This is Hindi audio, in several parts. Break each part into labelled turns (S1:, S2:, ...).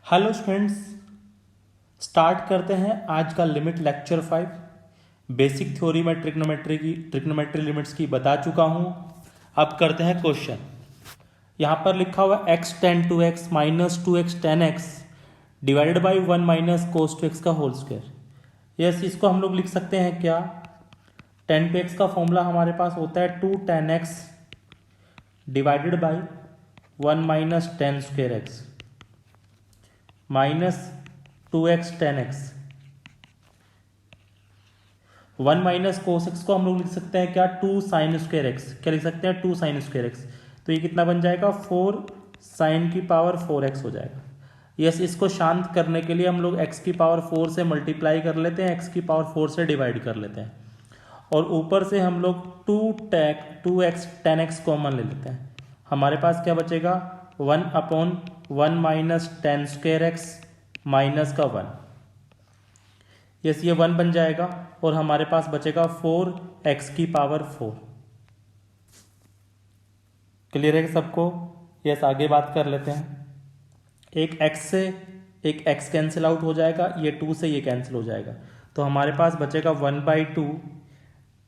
S1: हेलो स्टूडेंट्स, स्टार्ट करते हैं आज का लिमिट लेक्चर 5। बेसिक थ्योरी में ट्रिग्नोमेट्री लिमिट्स की बता चुका हूं। अब करते हैं क्वेश्चन। यहां पर लिखा हुआ x tan two x minus two x tan x divided by one minus cos two x का होल स्क्वायर। यस, इसको हम लोग लिख सकते हैं क्या। टेन टू एक्स का फॉर्मूला हमारे पास होता है two tan x divided by one minus ten square x minus two x tan x. One minus cos x को हम लोग लिख सकते हैं क्या, टू साइन स्क्वायर एक्स। क्या लिख सकते हैं, टू साइन स्क्वायर एक्स। तो ये कितना बन जाएगा, फोर साइन की पावर फोर एक्स हो जाएगा। यस, इसको शांत करने के लिए हम लोग एक्स की पावर फोर से मल्टीप्लाई कर लेते हैं, एक्स की पावर फोर से डिवाइड कर लेते हैं, और ऊपर से हम लोग two x tan x common ले लेते हैं। हमारे पास क्या बचेगा, one upon one minus ten square x minus का वन। यस, ये वन बन जाएगा और हमारे पास बचेगा फोर एक्स की पावर फोर। क्लियर है सबको। यस, आगे बात कर लेते हैं। एक एक्स से एक एक्स कैंसिल आउट हो जाएगा, ये टू से ये कैंसिल हो जाएगा, तो हमारे पास बचेगा one by two.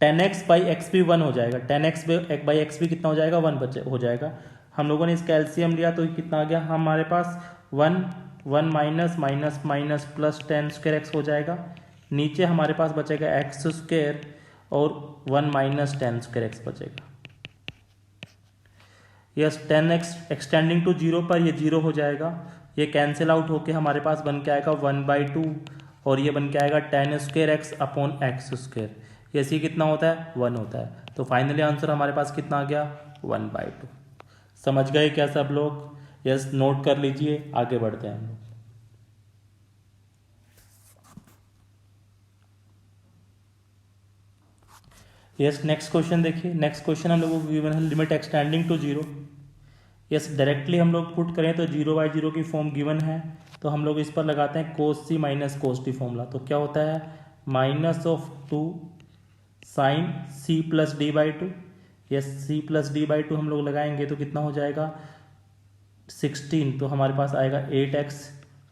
S1: Tan x by x भी वन हो जाएगा, टेन एक्स बाई एक्स भी कितना हो जाएगा, वन हो जाएगा। हम लोगों ने इसका एलसीएम लिया तो कितना आ गया हमारे पास, one one minus minus minus plus ten square x हो जाएगा। नीचे हमारे पास बचेगा एक्स स्क्वायर और one minus ten square x बचेगा। Yes, ten x extending to zero पर ये जीरो हो जाएगा, ये कैंसिल आउट होके हमारे पास बन के आएगा वन बाई टू, और ये बन के आएगा ten square x upon x square. Yes, ये कितना होता है, वन होता है। तो फाइनली आंसर हमारे पास कितना आ गया, वन बाई टू। समझ गए क्या सब लोग। यस, नोट कर लीजिए, आगे बढ़ते हैं हम लोग। यस, नेक्स्ट क्वेश्चन देखिए। नेक्स्ट क्वेश्चन हम लोगों को गिवन है limit x tending to zero. Yes, directly हम लोग पुट करें तो जीरो बाई जीरो की फॉर्म गिवन है, तो हम लोग इस पर लगाते हैं cos C minus cos D formula. तो क्या होता है, minus of two sine C plus D by two. Yes, C plus D by two हम लोग लगाएंगे तो कितना हो जाएगा, 16। तो हमारे पास आएगा 8x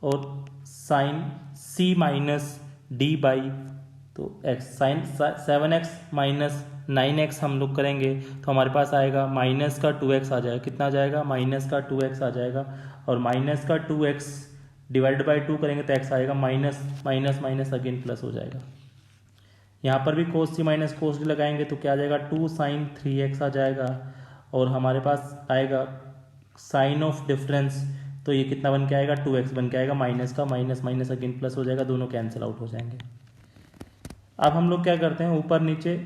S1: और sine C minus D by तो x sine 7x minus 9x हम लोग करेंगे तो हमारे पास आएगा माइनस का 2x आ जाएगा। कितना आ जाएगा, माइनस का 2x आ जाएगा, और माइनस का 2x डिवाइड बाई टू करेंगे तो x आएगा minus minus minus again plus हो जाएगा। यहाँ पर भी कोस सी माइनस कोस डी लगाएंगे तो क्या आ जाएगा, टू साइन 3x आ जाएगा, और हमारे पास आएगा साइन ऑफ डिफरेंस, तो ये कितना बन के आएगा, 2x बन के आएगा, माइनस का माइनस माइनस अगेन प्लस हो जाएगा, दोनों कैंसिल आउट हो जाएंगे। अब हम लोग क्या करते हैं, ऊपर नीचे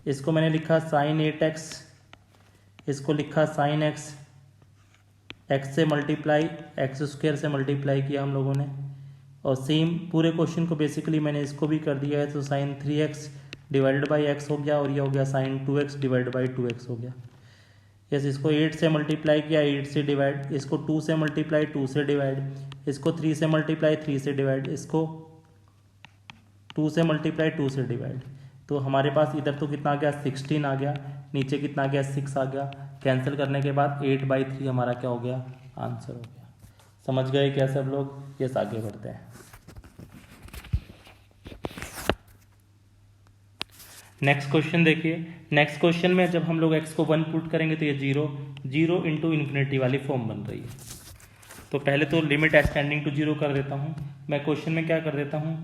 S1: इसको मैंने लिखा साइन 8x, इसको लिखा साइन x, x से मल्टीप्लाई एक्स स्क्वायर से मल्टीप्लाई किया हम लोगों ने, और सेम पूरे क्वेश्चन को बेसिकली मैंने इसको भी कर दिया है। तो sign 3x divided by x हो गया, और ये हो गया sign 2x divide by 2x हो गया। यस, इसको 8 से मल्टीप्लाई किया, 8 से डिवाइड, इसको 2 से मल्टीप्लाई 2 से डिवाइड, इसको 3 से मल्टीप्लाई 3 से डिवाइड, इसको 2 से मल्टीप्लाई 2 से डिवाइड। तो हमारे पास इधर तो कितना आ गया, 16 आ गया, नीचे कितना आ गया, 6 आ गया। कैंसिल करने के बाद 8/3 हमारा क्या हो गया, आंसर हो गया। समझ गए क्या सब लोग। यस, आगे बढ़ते हैं। नेक्स्ट क्वेश्चन देखिए। नेक्स्ट क्वेश्चन में जब हम लोग x को 1 पुट करेंगे तो ये जीरो जीरो इंटू इन्फिनिटी वाली फॉर्म बन रही है। तो पहले तो लिमिट एक्सटेंडिंग टू जीरो कर देता हूँ मैं। क्वेश्चन में क्या कर देता हूँ,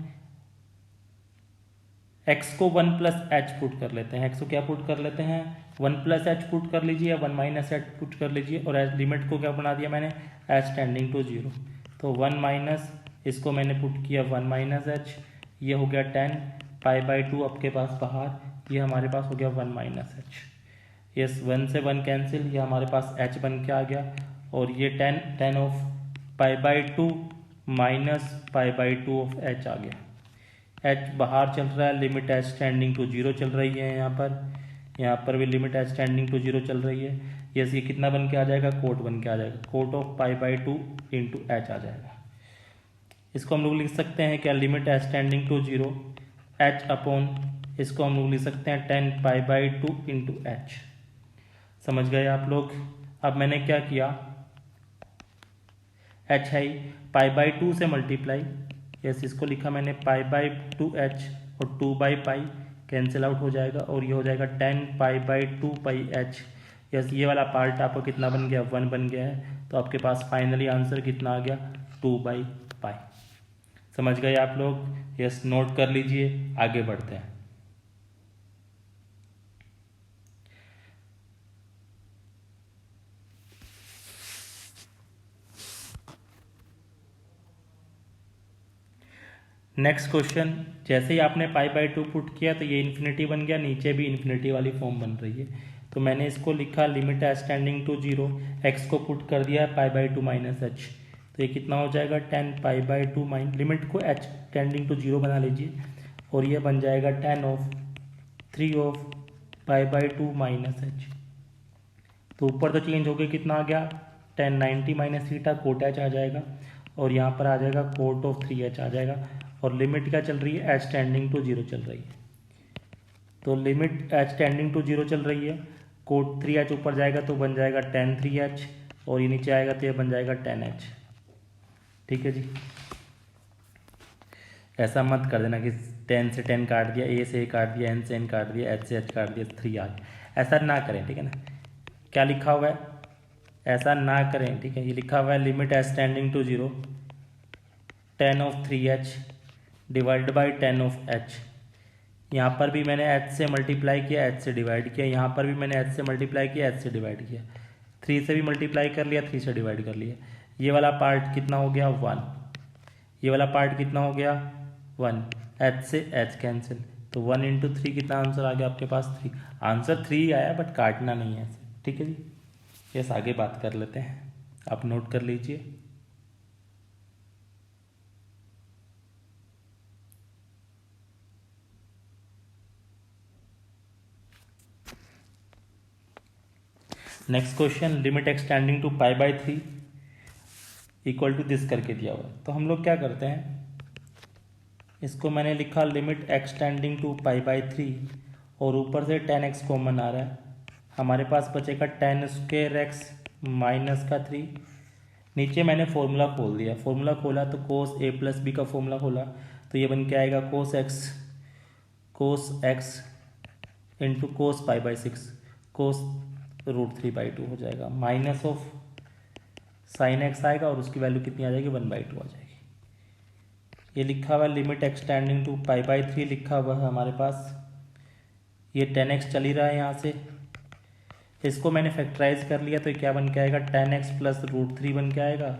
S1: x को 1 प्लस एच पुट कर लेते हैं। x को क्या पुट कर लेते हैं, 1 प्लस एच पुट कर लीजिए या 1 माइनस एच पुट कर लीजिए, और लिमिट को क्या बना दिया मैंने, एच टेंडिंग टू जीरो। तो 1 माइनस, इसको मैंने पुट किया 1 माइनस एच, ये हो गया 10 पाई बाई टू आपके पास बाहर, ये हमारे पास हो गया 1 माइनस एच। यस, 1 से 1 कैंसिल, ये हमारे पास h बन के आ गया, और ये 10 of pi by two minus pi by two of h आ गया। h बाहर चल रहा है, limit h tending to zero चल रही है। यहाँ पर भी limit h tending to zero चल रही है। यस, ये कितना बन के आ जाएगा, कोट बन के आ जाएगा, cot of pi by two into h आ जाएगा। इसको हम लोग लिख सकते हैं क्या, limit h tending to zero h upon, इसको हम लोग लिख सकते हैं 10 pi by two into h. समझ गए आप लोग। अब मैंने क्या किया, एच है ही, पाई बाई 2 से मल्टीप्लाई, यस इसको लिखा मैंने पाई बाई 2h और 2 बाई पाई कैंसिल आउट हो जाएगा और ये हो जाएगा 10 pi by 2 pi h। Yes ये वाला पार्ट आपका कितना बन गया, 1 बन गया है। तो आपके पास फाइनली आंसर कितना आ गया, 2 बाई पाई। समझ गए आप लोग? यस नोट कर लीजिए, आगे बढ़ते हैं। नेक्स्ट क्वेश्चन, जैसे ही आपने पाई बाई 2 पुट किया तो ये इन्फिनिटी बन गया, नीचे भी इन्फिनिटी वाली फॉर्म बन रही है। तो मैंने इसको लिखा limit h tending to 0, x को पुट कर दिया पाई बाई 2 माइनस एच। तो ये कितना हो जाएगा 10 पाई बाई 2 माइन, लिमिट को एच टेंडिंग टू 0 बना लीजिए और ये बन जाएगा 10 of 3 of pi by 2 minus H. तो ऊपर तो चेंज हो गया, कितना आ गया 10 90 माइनस थीटा कोट एच आ जाएगा और यहाँ पर आ जाएगा कोट ऑफ 3h आ जाएगा। और लिमिट क्या चल रही है, एच टेंडिंग टू 0 चल रही है। तो लिमिट एच टेंडिंग टू 0 चल रही है, कोट 3h ऊपर जाएगा तो बन जाएगा 10 3h और ये नीचे आएगा तो ये बन जाएगा 10h। ठीक है जी, ऐसा मत कर देना कि 10 से 10 काट दिया, a से a काट दिया, n से n काट दिया, h से h काट दिया, 3 आ गया, ऐसा ना करें। ठीक है ना, क्या लिखा हुआ है, ऐसा ना करें। ठीक है, ये लिखा हुआ है limit H tending to 0 10 of 3h divide by 10 of h। यहाँ पर भी मैंने h से मल्टीप्लाई किया, h से डिवाइड किया, यहाँ पर भी मैंने h से मल्टीप्लाई किया, h से डिवाइड किया, 3 से भी मल्टीप्लाई कर लिया, 3 से डिवाइड कर लिया। ये वाला पार्ट कितना हो गया 1, ये वाला पार्ट कितना हो गया 1, h से h कैंसिल, तो 1 इंटू 3 कितना आंसर आ गया आपके पास 3। आंसर 3 आया बट काटना नहीं है। ठीक है जी, यस आगे बात कर लेते हैं, आप नोट कर लीजिए। Next question, limit x tending to pi by 3 equal to this करके दिया हुआ है। तो हम लोग क्या करते हैं, इसको मैंने लिखा limit x tending to pi by 3 और ऊपर से 10x कॉमन आ रहा है, हमारे पास बचेगा 10 स्क्वायर एक्स माइनस का 3। नीचे मैंने फॉर्मूला खोल दिया, फॉर्मूला खोला तो कोस a प्लस बी का फॉर्मूला खोला तो ये बन के आएगा कोस x into cos pi by 6 कोस √3/2 हो जाएगा, माइनस ऑफ साइन एक्स आएगा और उसकी वैल्यू कितनी आ जाएगी 1/2 आ जाएगी। ये लिखा हुआ है limit x tending to pi by 3 लिखा हुआ है हमारे पास, ये 10x चल ही रहा है यहाँ से, इसको मैंने फैक्टराइज कर लिया तो क्या बन के आएगा 10x प्लस √3 बन के आएगा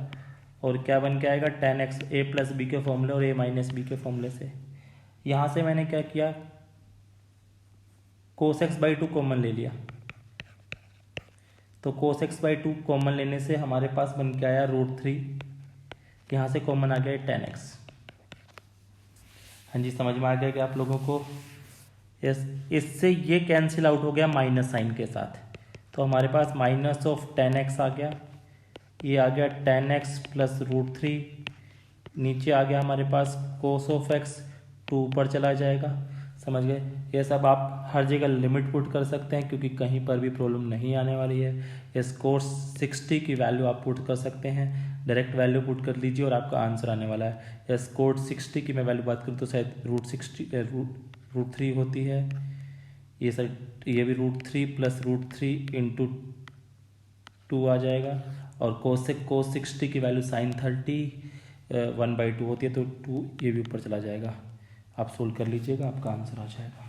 S1: और क्या बन के आएगा 10x a प्लस बी के फॉर्मूले और a माइनस बी के फॉर्मूले से। यहाँ से मैंने क्या किया कोस x/2 कॉमन ले लिया, तो कोस x/2 कॉमन लेने से हमारे पास बन के आया √3, यहाँ से कॉमन आ गया 10x। हाँ जी समझ में आ गया क्या आप लोगों को? यस, इससे ये कैंसिल आउट हो गया माइनस साइन के साथ, तो हमारे पास माइनस ऑफ 10x आ गया, ये आ गया 10x प्लस √3, नीचे आ गया हमारे पास कोस ऑफ x, 2 ऊपर चला जाएगा। समझ गए? ये सब आप हर जगह लिमिट पुट कर सकते हैं क्योंकि कहीं पर भी प्रॉब्लम नहीं आने वाली है। इस कोस 60 की वैल्यू आप पुट कर सकते हैं, डायरेक्ट वैल्यू पुट कर लीजिए और आपका आंसर आने वाला है। इस कोड 60 की मैं वैल्यू बात करूँ तो शायद √3 होती है, ये सर ये भी √3 प्लस √3 इंटू 2 आ जाएगा और कोस 60 की वैल्यू साइन 30 1/2 होती है, तो 2 ये भी ऊपर चला जाएगा। आप सोल्व कर लीजिएगा, आपका आंसर आ जाएगा।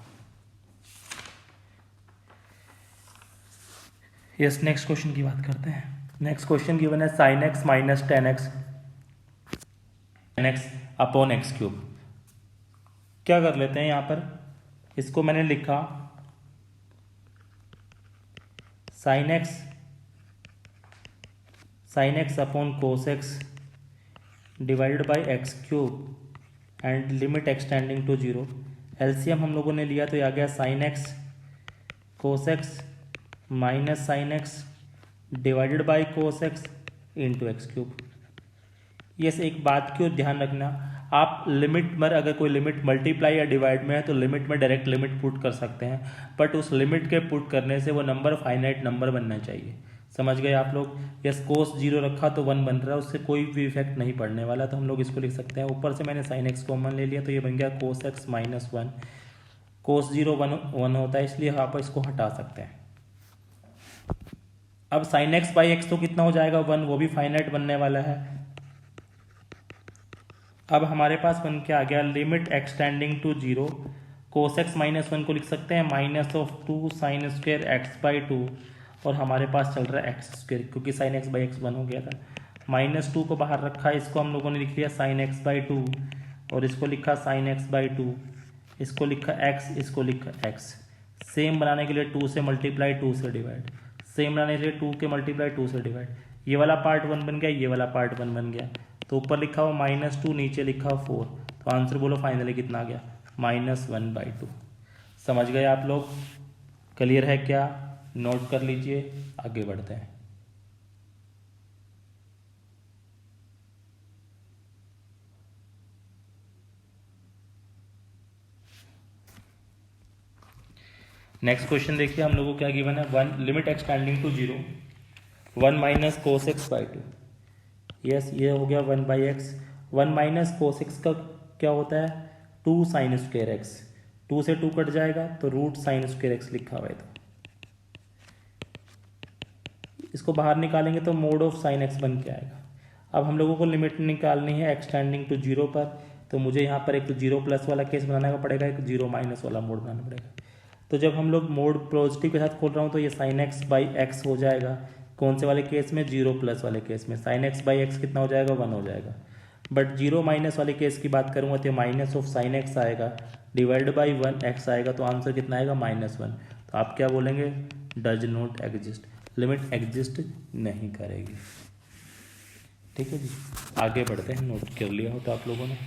S1: यस, नेक्स्ट क्वेश्चन की बात करते हैं। नेक्स्ट क्वेश्चन गिवन है sine x minus 10x upon x³। क्या कर लेते हैं यहाँ पर, इसको मैंने लिखा sine x upon cos x divided by x³ and limit x tending to 0। LCM हम लोगों ने लिया तो ये आ गया sine x cos x minus sine x divided by cos x into x³। ये से एक बात की ओर ध्यान रखना, आप लिमिट में अगर कोई लिमिट मल्टीप्लाई या डिवाइड में है तो लिमिट में डायरेक्ट लिमिट पुट कर सकते हैं, बट उस लिमिट के पुट करने से वो नंबर फाइनाइट नंबर बनना चाहिए। समझ गए आप लोग। यस कोस 0 रखा तो 1 बन रहा है, उससे कोई भी इफेक्ट नहीं पड़ने वाला, तो हम लोग इसको लिख सकते हैं। ऊपर से मैंने साइन एक्स कॉमन ले लिया तो ये बन गया कोस एक्स माइनस 1। कोस 0 1 होता है, इसलिए आप इसको हटा सकते हैं। अब साइन एक्स बाई एक्स तो कितना हो जाएगा 1, वो भी फाइनाइट बनने वाला है। अब हमारे पास बन के आ गया limit x tending to 0, cos x minus 1 को लिख सकते हैं minus of 2 sine square x by 2, और हमारे पास चल रहा है एक्स स्क्वेयर क्योंकि साइन एक्स बाई एक्स 1 हो गया था। -2 को बाहर रखा, इसको हम लोगों ने लिख लिया साइन एक्स बाई 2, और इसको लिखा साइन एक्स बाई 2, इसको लिखा एक्स, इसको लिखा एक्स। सेम बनाने के लिए 2 से मल्टीप्लाई 2 से डिवाइड, सेम बनाने के लिए 2 के मल्टीप्लाई 2 से डिवाइड। ये वाला पार्ट 1 बन गया, ये वाला पार्ट 1 बन गया, तो ऊपर लिखा हुआ -2, नीचे लिखा हुआ 4, तो आंसर बोलो फाइनली कितना आ गया -1/2। समझ गए आप लोग? क्लियर है क्या? नोट कर लीजिए, आगे बढ़ते हैं। नेक्स्ट क्वेश्चन देखिए, हम लोगों को क्या गिवन है, 1 limit x tending to 0 1 minus cos x by 2। Yes, ये हो गया 1 by x. 1 minus cos x का क्या होता है 2 साइन स्क्वेयर एक्स, 2 से 2 कट जाएगा तो रूट साइन स्क्वेयर एक्स लिखा हुआ है, तो इसको बाहर निकालेंगे तो मोड ऑफ साइन एक्स बन के आएगा। अब हम लोगों को लिमिट निकालनी है एक्सटेंडिंग टू 0 पर, तो मुझे यहाँ पर एक तो 0 प्लस वाला केस बनाना पड़ेगा, एक 0 माइनस वाला मोड बनाना पड़ेगा। तो जब हम लोग मोड पॉजिटिव के साथ खोल रहा हूँ तो ये साइन एक्स बाई एक्स हो जाएगा। कौन से वाले केस में? 0 प्लस वाले केस में। साइन एक्स बाई एक्स कितना हो जाएगा 1 हो जाएगा। बट 0 माइनस वाले केस की बात करूँगा तो माइनस ऑफ साइन एक्स आएगा डिवाइड बाई 1 एक्स आएगा, तो आंसर कितना आएगा -1। तो आप क्या बोलेंगे? Does not exist, limit exist नहीं करेगी। ठीक है जी, आगे बढ़ते हैं। नोट कर लिया हो तो आप लोगों ने।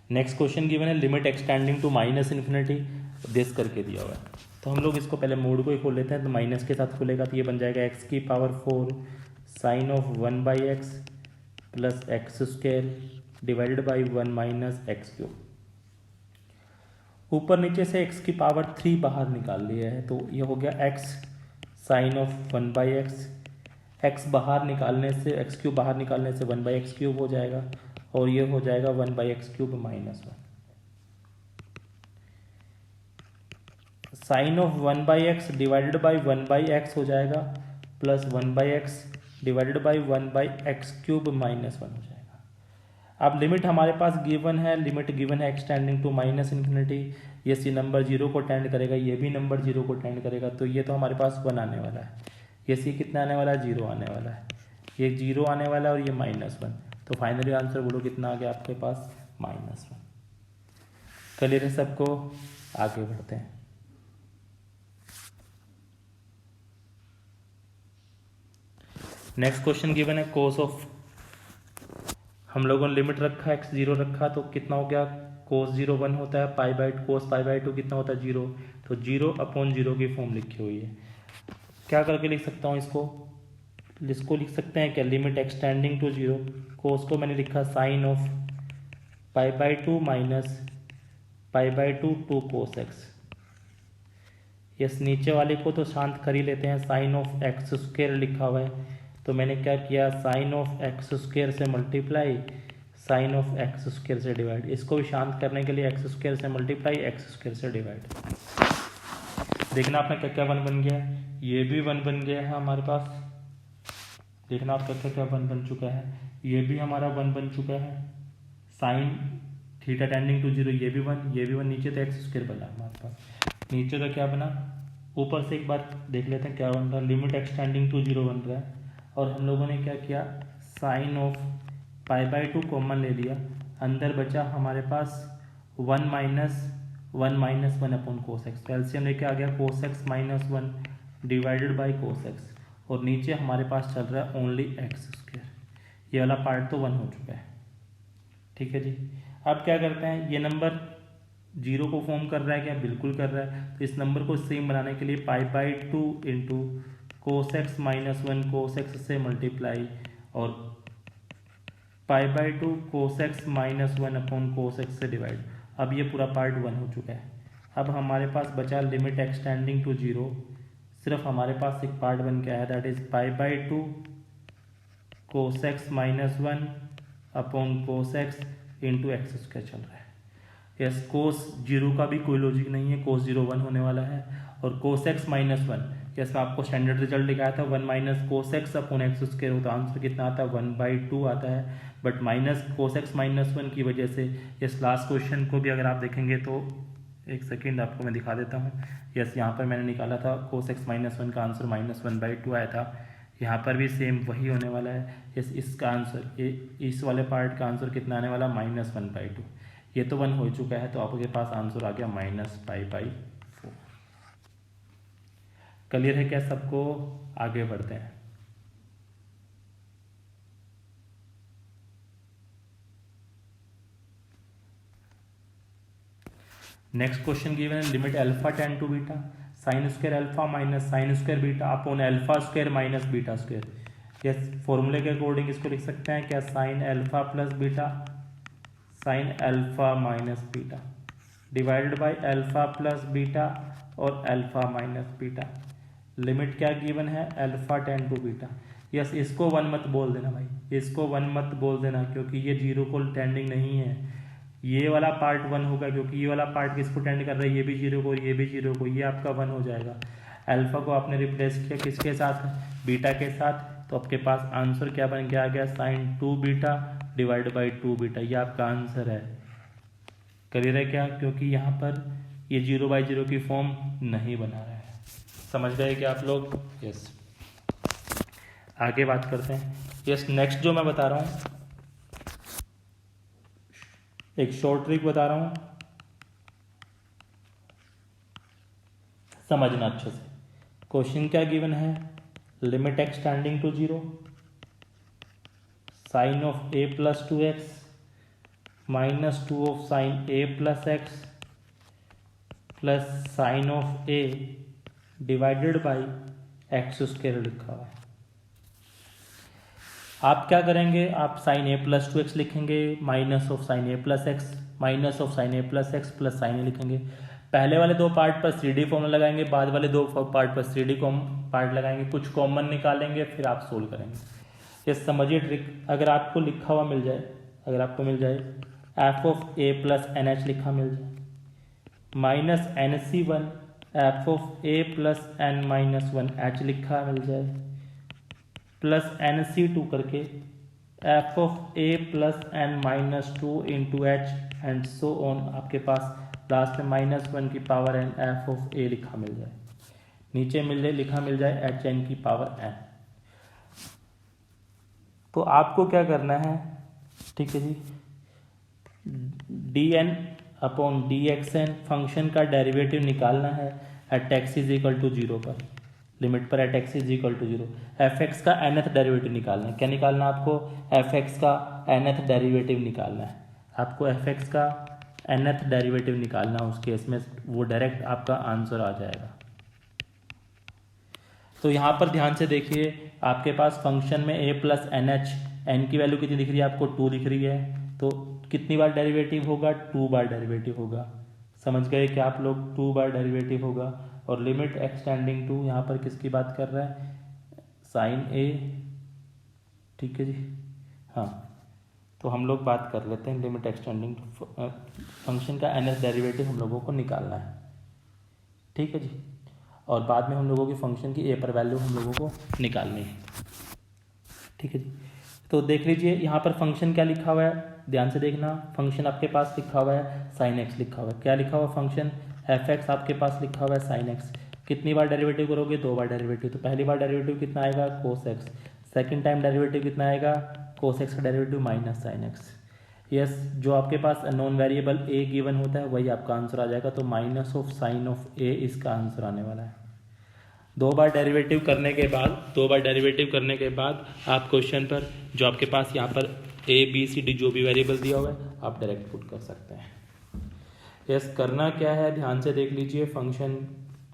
S1: नेक्स्ट क्वेश्चन गिवन है लिमिट एक्सटेंडिंग टू -∞ दिस करके दिया हुआ है, तो हम लोग इसको पहले मोड को ही खोल लेते हैं। तो माइनस के साथ खुलेगा तो ये बन जाएगा x⁴ sine of 1 by x plus x square divided by 1 minus x³। ऊपर नीचे से x⁴ बाहर निकाल लिया है, तो ये हो गया x sine of 1 by x. X बाहर निकालने से x³ बाहर निकालने से 1 बाई x³ हो जाएगा, और ये हो जाएगा 1 by x³ -1। Sine of 1 by x divided by 1 by x हो जाएगा plus 1 by x divided by 1 by x³ -1 हो जाएगा। अब लिमिट हमारे पास गिवन है, लिमिट गिवन है एक्सटेंडिंग टू -∞। ये नंबर 0 को टेंड करेगा, ये भी नंबर 0 को टेंड करेगा, तो ये तो हमारे पास 1 आने वाला है। ये सी कितना आने वाला है 0 आने वाला है, ये 0 आने वाला है और ये -1, तो फाइनली आंसर बोलो कितना आ गया आपके पास -1। क्लियर है सबको? आगे बढ़ते हैं। नेक्स्ट क्वेश्चन गिवन है कोस ऑफ, हम लोगों ने लिमिट रखा x0 रखा, तो कितना हो गया कोस 0 1 होता है, कोस पाई बाई 2 कितना होता है 0, तो 0/0 की फॉर्म लिखी हुई है। क्या करके लिख सकता हूँ इसको लिख सकते हैं क्या, लिमिट एक्सटेंडिंग टू 0, कोस को मैंने लिखा sine of pi by 2 minus pi by 2 2 cos x. Yes, नीचे वाले को तो शांत कर ही लेते हैं, साइन ऑफ एक्स स्क्वेयर लिखा हुआ है, तो मैंने क्या किया साइन ऑफ एक्स स्क्वेयर से multiply sine of x square से डिवाइड। इसको भी शांत करने के लिए एक्स स्क्वेयर से मल्टीप्लाई एक्स स्क्वेयर से डिवाइड। देखना आपने क्या क्या 1 बन गया है, ये भी 1 बन गया है हमारे पास। देखना आपका क्या क्या 1 बन चुका है, ये भी हमारा 1 बन चुका है। साइन थीटा टेंडिंग टू 0 ये भी 1, ये भी 1। नीचे तो एक्स स्क्वेयर बना हमारे पास, नीचे तो क्या बना, ऊपर से एक बार देख लेते हैं क्या बन रहा है। लिमिट एक्सटेंडिंग टू 0 बन रहा है, और हम लोगों ने क्या किया sine of pi by 2 common ले लिया, अंदर बचा हमारे पास 1 माइनस 1 अपॉन कोस एक्स। तो एलसीएम लेके आ गया cos x -1 divided by cos x, और नीचे हमारे पास चल रहा है ओनली एक्स स्क्वेयर। ये वाला पार्ट तो 1 हो चुका है। ठीक है जी, अब क्या करते हैं, ये नंबर 0 को फॉर्म कर रहा है क्या, बिल्कुल कर रहा है। तो इस नंबर को सेम बनाने के लिए पाई by 2 into cos x -1 cos x से मल्टीप्लाई, और पाई by 2 cos x -1 upon cos x से डिवाइड। अब ये पूरा पार्ट 1 हो चुका है। अब हमारे पास बचा लिमिट एक्सटेंडिंग टू 0, सिर्फ हमारे पास एक पार्ट बन के आया, that is π/2 cos x minus 1 upon cos x into x square चल रहा है। यस, cos 0 का भी कोई लॉजिक नहीं है, cos 0 1 होने वाला है, और cos x माइनस 1, यस मैं आपको स्टैंडर्ड रिजल्ट दिखाया था 1 minus cos x upon x square, होता आंसर कितना आता है 1/2 आता है, but minus cos x minus 1 की वजह से यस लास्ट क्वेश्चन को भी अगर आप देखेंगे तो एक सेकेंड आपको मैं दिखा देता हूँ। यस, यहाँ पर मैंने निकाला था cos x माइनस 1 का आंसर -1/2 आया था, यहाँ पर भी सेम वही होने वाला है। यस, इसका आंसर इस वाले पार्ट का आंसर कितना आने वाला -1/2, ये तो 1 हो चुका है, तो आपके पास आंसर आ गया -π/4। क्लियर है क्या सबको? आगे बढ़ते हैं। नेक्स्ट क्वेश्चन गिवन है limit alpha tend to beta sine square alpha minus sine square beta upon alpha square minus beta square. Yes, फॉर्मूले के अकॉर्डिंग इसको लिख सकते हैं क्या, sine alpha plus beta sine alpha minus beta divided by alpha plus beta और अल्फा माइनस बीटा। लिमिट क्या गिवन है, alpha tend to beta. Yes, इसको 1 मत बोल देना भाई, इसको 1 मत बोल देना, क्योंकि ये 0 को टेंडिंग नहीं है। ये वाला पार्ट 1 होगा, क्योंकि ये वाला पार्ट किसको टेंड कर रहा है, ये भी 0 को, ये भी 0 को, ये आपका 1 हो जाएगा। अल्फा को आपने रिप्लेस किया किसके साथ, बीटा के साथ, तो आपके पास आंसर क्या बन के आ गया, sine 2 beta divide by 2 beta, ये आपका आंसर है। क्लियर है क्या? क्योंकि यहाँ पर ये 0/0 की फॉर्म नहीं बना रहा है। समझ गए क्या आप लोग? यस, आगे बात करते हैं। यस, नेक्स्ट जो मैं बता रहा हूँ, एक शॉर्ट ट्रिक बता रहा हूँ, समझना अच्छे से। क्वेश्चन क्या गिवन है, limit x tending to 0 sine of a plus 2x minus 2 of sine a plus x plus sine of a divided by x square लिखा हुआ है। आप क्या करेंगे, आप साइन a प्लस 2x लिखेंगे, minus of sine a plus x, minus of sine a plus x plus sign a लिखेंगे। पहले वाले 2 पार्ट पर 3D फॉर्मूला लगाएंगे, बाद वाले 2 पार्ट पर 3D पार्ट लगाएंगे, कुछ कॉमन निकालेंगे, फिर आप सोल्व करेंगे। ये समझिए ट्रिक। अगर आपको लिखा हुआ मिल जाए, अगर आपको मिल जाए F of A plus N H लिखा मिल जाए, minus N C 1 F of A plus N minus 1 H लिखा मिल जाए, प्लस एन सी 2 करके F of A plus N minus 2 into H and so on, आपके पास लास्ट में -1 की power N F of A लिखा मिल जाए, नीचे मिल जाए लिखा मिल जाए एच एन की पावर एन। तो आपको क्या करना है, ठीक है जी, d n upon d x n function का डेरिवेटिव निकालना है at x is equal to 0 पर, लिमिट पर at x is equal to 0। F x का nth डेरिवेटिव निकालना है। क्या निकालना है आपको, एफ एक्स का nth डेरिवेटिव निकालना है। आपको एफ एक्स का nth डेरिवेटिव निकालना है, उस केस में वो डायरेक्ट आपका आंसर आ जाएगा। तो यहाँ पर ध्यान से देखिए, आपके पास फंक्शन में a plus N H, N की वैल्यू कितनी दिख रही है आपको, 2 दिख रही है, तो कितनी बार डेरिवेटिव होगा, 2 बार डेरिवेटिव होगा। समझ गए कि आप लोग, 2 बार डेरिवेटिव होगा। और लिमिट एक्सटेंडिंग टू, यहाँ पर किसकी बात कर रहा है, साइन ए, ठीक है जी, हाँ। तो हम लोग बात कर लेते हैं लिमिट एक्सटेंडिंग टू, फंक्शन का nth डेरिवेटिव हम लोगों को निकालना है, ठीक है जी। और बाद में हम लोगों की फंक्शन की ए पर वैल्यू हम लोगों को निकालनी है, ठीक है जी। तो देख लीजिए यहाँ पर फंक्शन क्या लिखा हुआ है, ध्यान से देखना। फंक्शन आपके पास लिखा हुआ है साइन एक्स लिखा हुआ है। क्या लिखा हुआ फंक्शन, एफ एक्स आपके पास लिखा हुआ है साइन एक्स। कितनी बार डेरिवेटिव करोगे, 2 बार डेरिवेटिव। तो पहली बार डेरिवेटिव कितना आएगा, cos x. Second time derivative कितना आएगा, कोस एक्स का derivative minus sine x. Yes, जो आपके पास नॉन वेरिएबल ए गिवन होता है वही आपका आंसर आ जाएगा। तो माइनस ऑफ साइन ऑफ ए इसका आंसर आने वाला है। 2 बार डेरिवेटिव करने के बाद आप क्वेश्चन पर जो आपके पास यहाँ पर ए बी सी डी जो भी वेरिएबल दिया हुआ है आप डायरेक्ट पुट कर सकते हैं। यस, करना क्या है, ध्यान से देख लीजिए। फंक्शन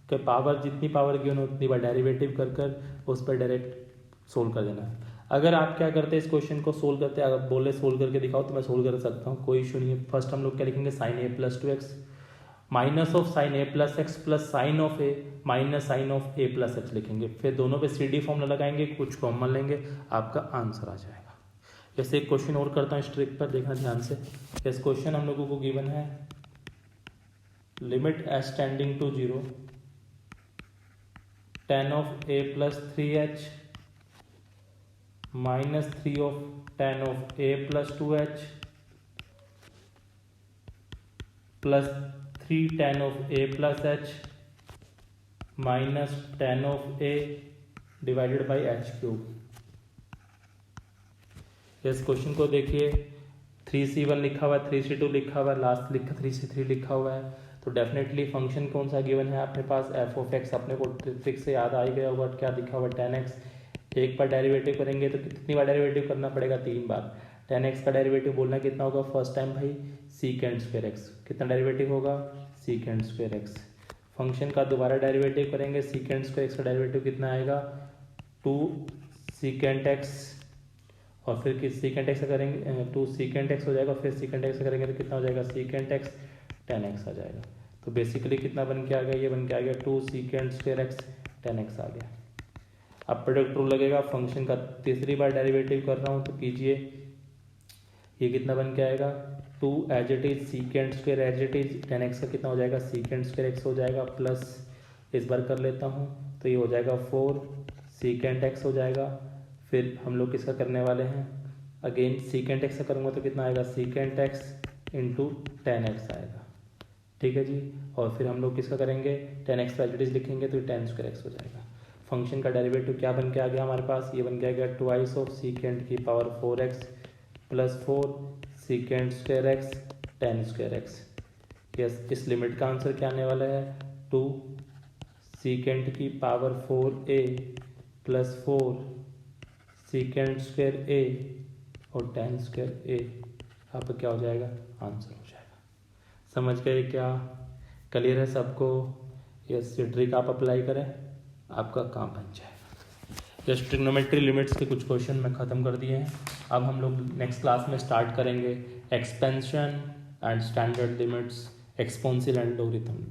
S1: के पावर, जितनी पावर गिवन हो उतनी बार डेरिवेटिव कर उस पर डायरेक्ट सोल्व कर देना है। अगर आप क्या करते हैं, इस क्वेश्चन को सोल्व करते हैं, अगर बोले सोल्व करके दिखाओ तो मैं सोल्व कर सकता हूँ, कोई इशू नहीं है। फर्स्ट हम लोग क्या लिखेंगे, sine A plus 2x minus of sine A plus x plus sine of A minus sine of A plus x लिखेंगे, फिर दोनों पे सी डी फॉर्मूला लगाएंगे, कुछ कॉमन लेंगे, आपका आंसर आ जाएगा। जैसे एक क्वेश्चन और करता हूँ इस ट्रिक पर, देखना ध्यान से। इस क्वेश्चन हम लोगों को गिवन है limit H tending to 0 tan of A plus 3h minus 3 of tan of A plus 2h plus 3 tan of A plus h minus tan of A divided by H cube. इस क्वेश्चन को देखिए 3c1 लिखा हुआ है, 3c2 लिखा हुआ है, लास्ट लिखा 3c3 लिखा हुआ है, तो डेफिनेटली फंक्शन कौन सा गिवन है अपने पास, एफ ऑफ एक्स। अपने को ट्रिक से याद आ ही गया होगा, क्या लिखा हुआ है tan x। एक बार डेरिवेटिव करेंगे तो कितनी बार डेरिवेटिव करना पड़ेगा, 3 बार। tan x का डेरिवेटिव बोलना कितना होगा, फर्स्ट टाइम भाई सीकेंड स्क्वायर एक्स, कितना डेरिवेटिव होगा सीकेंड स्क्वायर एक्स। फंक्शन का दोबारा डेरिवेटिव करेंगे, सीकेंड स्क्वायर एक्स का डेरिवेटिव कितना आएगा 2 सीकेंड एक्स, और फिर किस सीकेंड एक्स करेंगे 2 सीकेंड एक्स हो जाएगा, फिर सीकेंड एक्स करेंगे तो कितना हो जाएगा सीकेंड एक्स tan x आ जाएगा। तो बेसिकली कितना बन के आ गया, ये बन के आ गया 2 सीकेंड स्क्वायर एक्स tan x आ गया। अब प्रोडक्ट रूल लगेगा, फंक्शन का तीसरी बार डेरिवेटिव कर रहा हूँ तो कीजिए, ये कितना बन के आएगा 2 as it is secant square as it is tan x का कितना हो जाएगा सीकेंड स्क्वायर x हो जाएगा, प्लस इस बार कर लेता हूँ तो ये हो जाएगा 4 सीकेंड x हो जाएगा। फिर हम लोग किसका करने वाले हैं, अगेन सीकेंड एक्स का करूँगा तो कितना आएगा सीकेंड एक्स इंटू tan x आएगा, ठीक है जी। और फिर हम लोग किसका करेंगे tan x एज लिखेंगे तो tan स्क्वायर एक्स हो जाएगा। फंक्शन का डेरिवेटिव क्या बन के आ गया हमारे पास, ये बन के आ गया ट्वाइस ऑफ सीकेंड की power 4x plus 4 secant square x tan square x. Yes, इस लिमिट का आंसर क्या आने वाला है 2 सीकेंड की power 4a plus 4 secant square a और tan स्क्वायर ए, आपका क्या हो जाएगा आंसर हो जाएगा। समझ गए क्या, क्लियर है सबको। यस, ये ट्रिक आप अप्लाई करें, आपका काम बन जाएगा। यस, ट्रिग्नोमेट्री लिमिट्स के कुछ क्वेश्चन मैं ख़त्म कर दिए हैं। अब हम लोग नेक्स्ट क्लास में स्टार्ट करेंगे expansion and standard limits, exponential and logarithm.